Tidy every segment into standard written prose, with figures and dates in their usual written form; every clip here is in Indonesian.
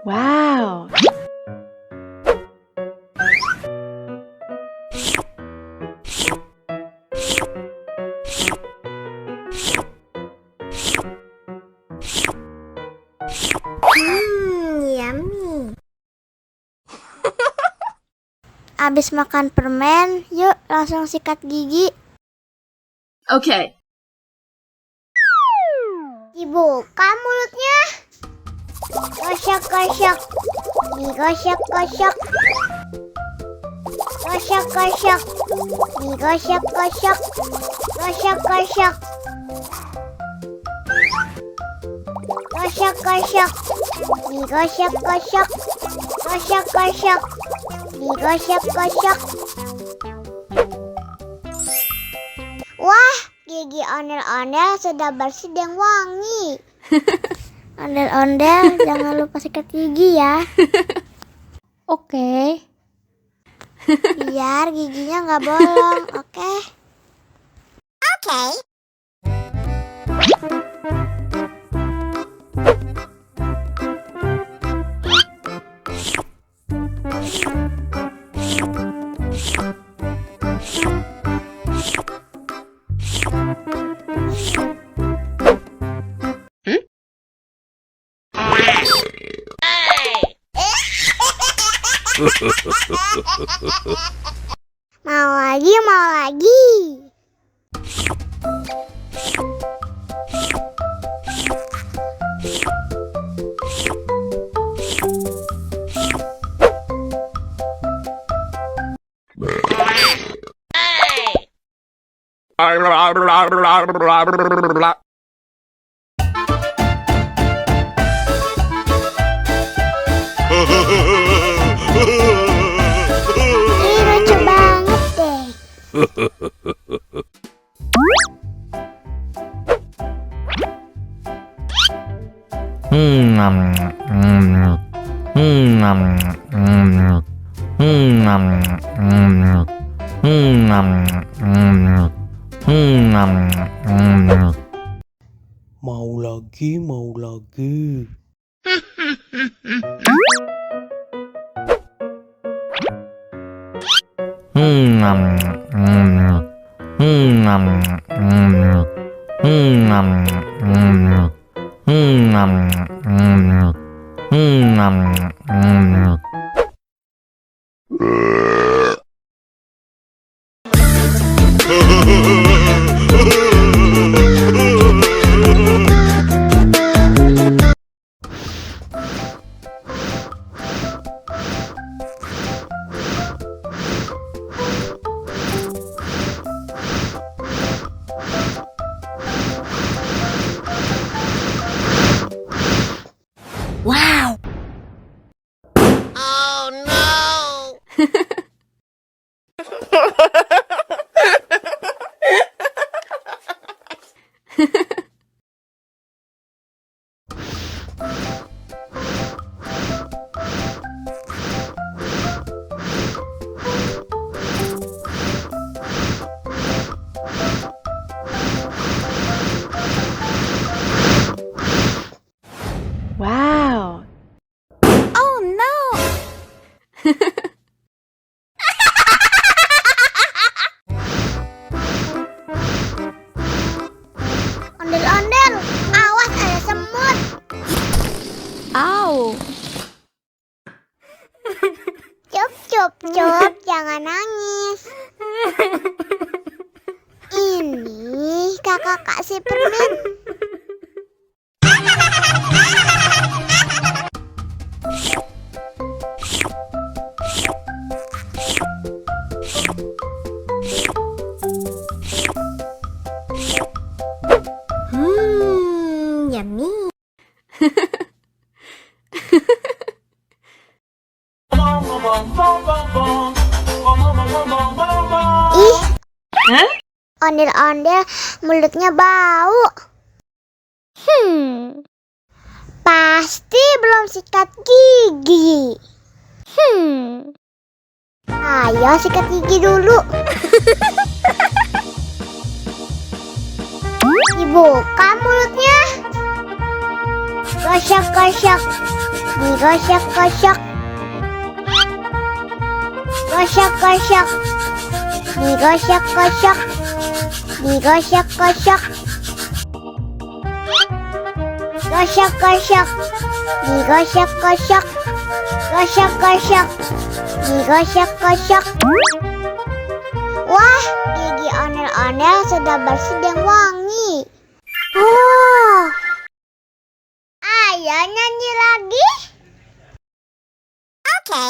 Wow. Yummy. Abis makan permen, yuk langsung sikat gigi. Okay. Dibuka mulutnya. Gosok-gosok. Digosok-gosok. Gosok-gosok. Digosok-gosok. Gosok-gosok. Gosok-gosok. Digosok-gosok. Gosok-gosok. Digosok-gosok. Wah, gigi ondel-ondel sudah bersih dan wangi. Ondel-ondel, jangan lupa sikat gigi ya. Oke. Biar giginya nggak bolong, oke? Oke. Mau lagi, mau lagi. Ih, lucu banget deh. Mau lagi, mau lagi. Wow. Oh no. Wow. Oh no. Ondel-ondel, awas ada semut. Ow. Cup, cup, cup, jangan nangis. Ini kakak kasih permen. Yummy. Ih, Hah? ondel-ondel mulutnya bau. Pasti belum sikat gigi. Ayo sikat gigi dulu. Dibuka mulutnya. Gosok-gosok, digosok-gosok. Gosok-gosok, digosok-gosok, digosok-gosok. Gosok-gosok, digosok-gosok. Gosok-gosok, digosok-gosok. Wah, gigi ondel-ondel sudah bersih dan wangi. Oh, ayo nyanyi lagi. Oke.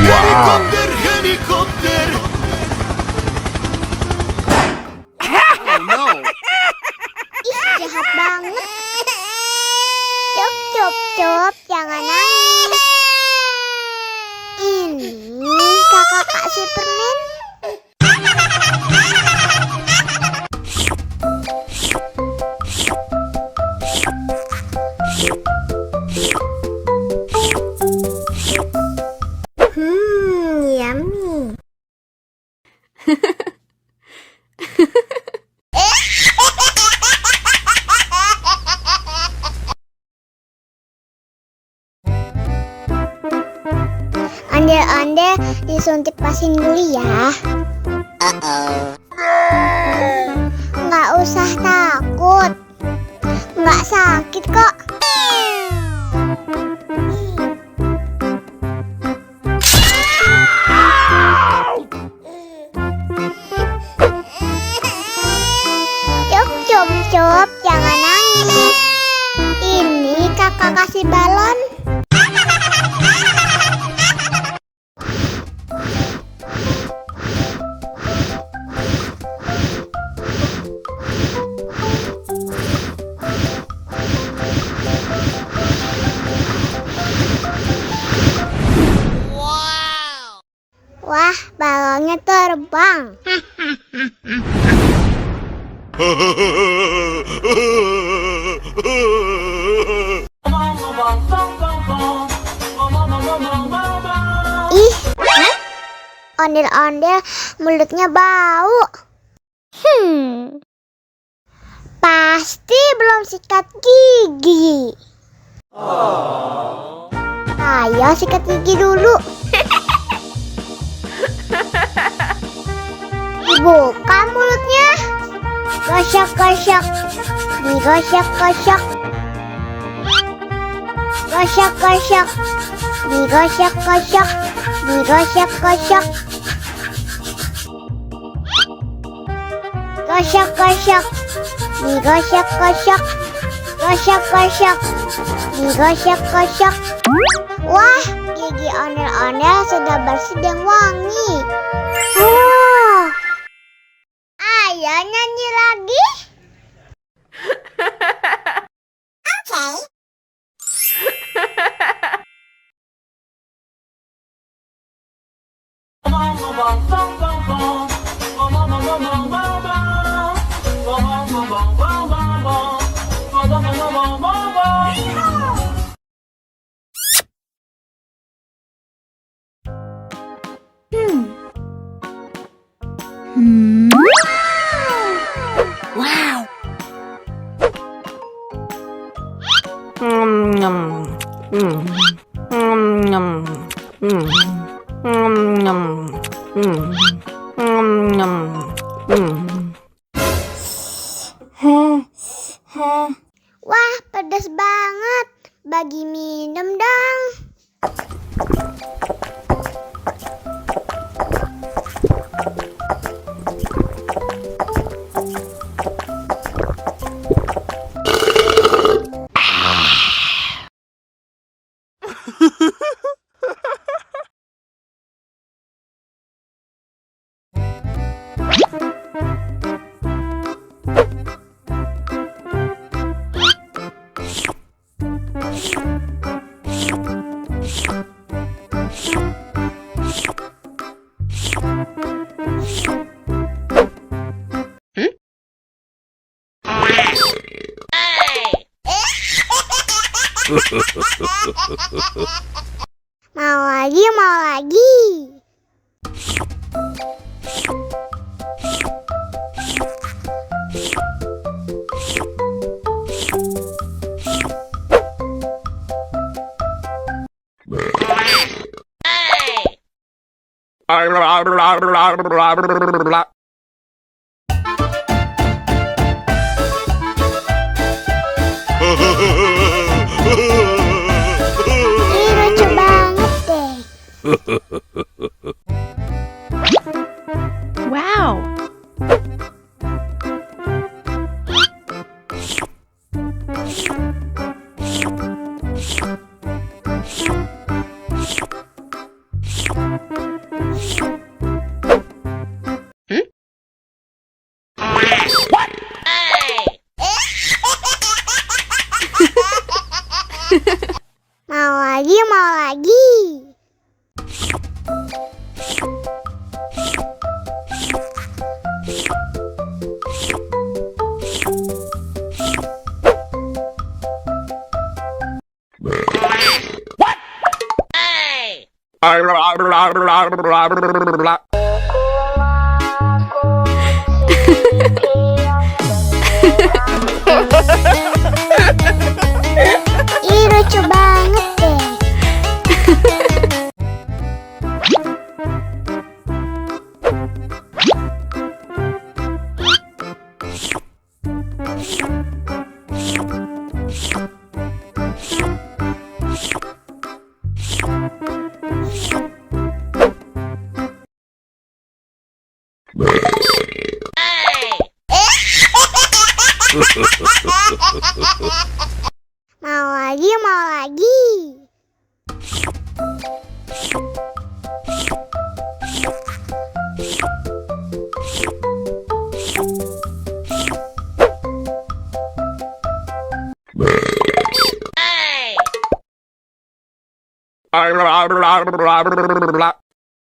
Helikopter, helikopter. Oh no. Ih, jahat banget. Cup, cup, cup, jangan nangis. Ini kakak kasih permen. Yummy. Ondel-ondel disuntik vaksin dulu ya. Nggak usah takut. Nggak sakit kok. Cup, cup, cup, jangan nangis. Ini kakak kasih balon. Wah, balonnya terbang. Ih, ondel-ondel mulutnya bau. Pasti belum sikat gigi. Ayo sikat gigi dulu. Dibuka mulutnya. Gosok-gosok, digosok-gosok. Gosok-gosok, digosok-gosok, digosok-gosok. Gosok-gosok, digosok-gosok. Gosok-gosok, digosok-gosok. Wah, gigi ondel-ondel sudah bersih dan wangi. Oh, ayo nyanyi lagi. Oke. Wow. Mau lagi, mau lagi. Ih, lucu banget deh. Wow. Mau lagi, mau lagi. Ih, lucu banget deh. Mau lagi, mau lagi. Mau lagi,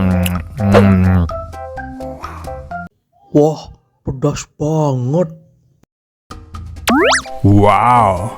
mau lagi. Wah, pedas banget. Wow.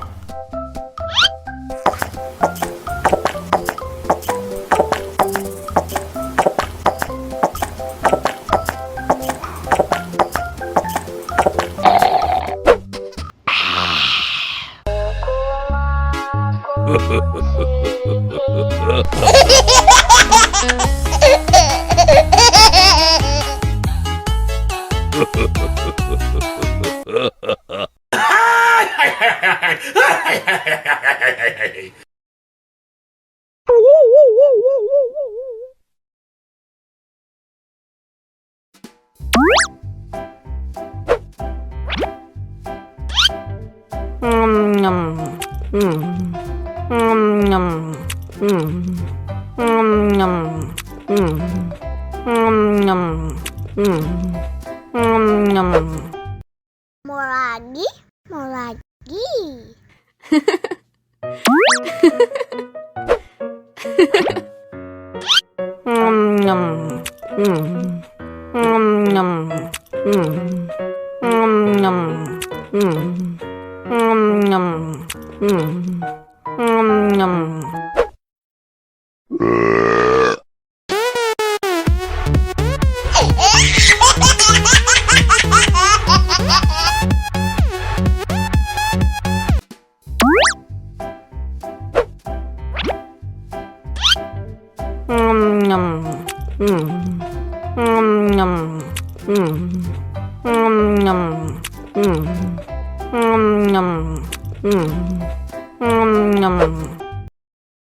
Mau lagi, mau lagi.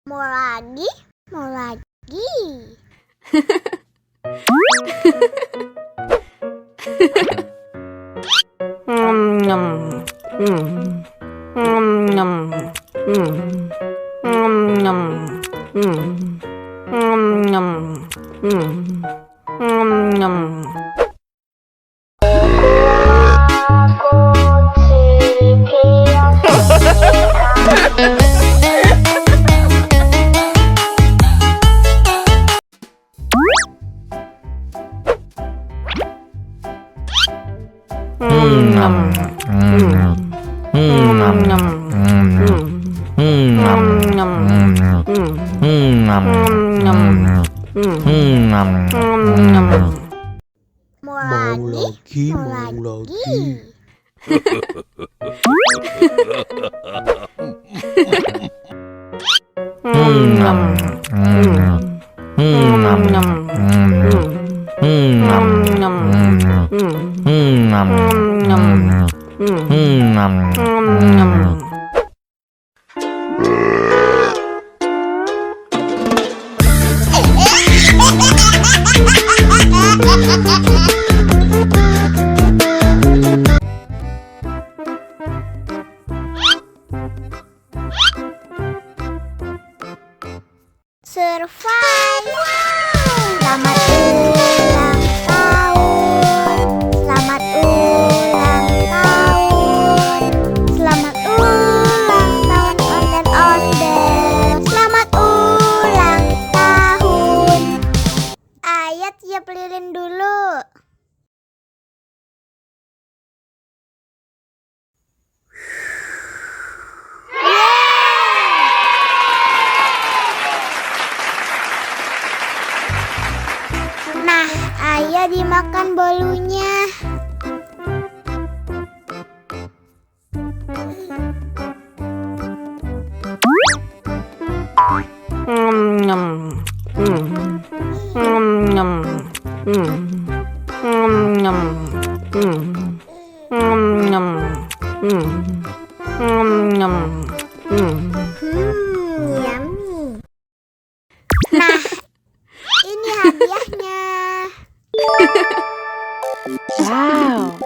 Mau lagi, mau lagi. Mau lagi, mau lagi. Survive. Selamat ulang tahun. Selamat ulang tahun. Selamat ulang tahun ondel-ondel. Selamat ulang tahun. Ayat tiup lilin dulu. Nah, ayo dimakan bolunya. Yummy. Nah, ini hadiahnya. Wow.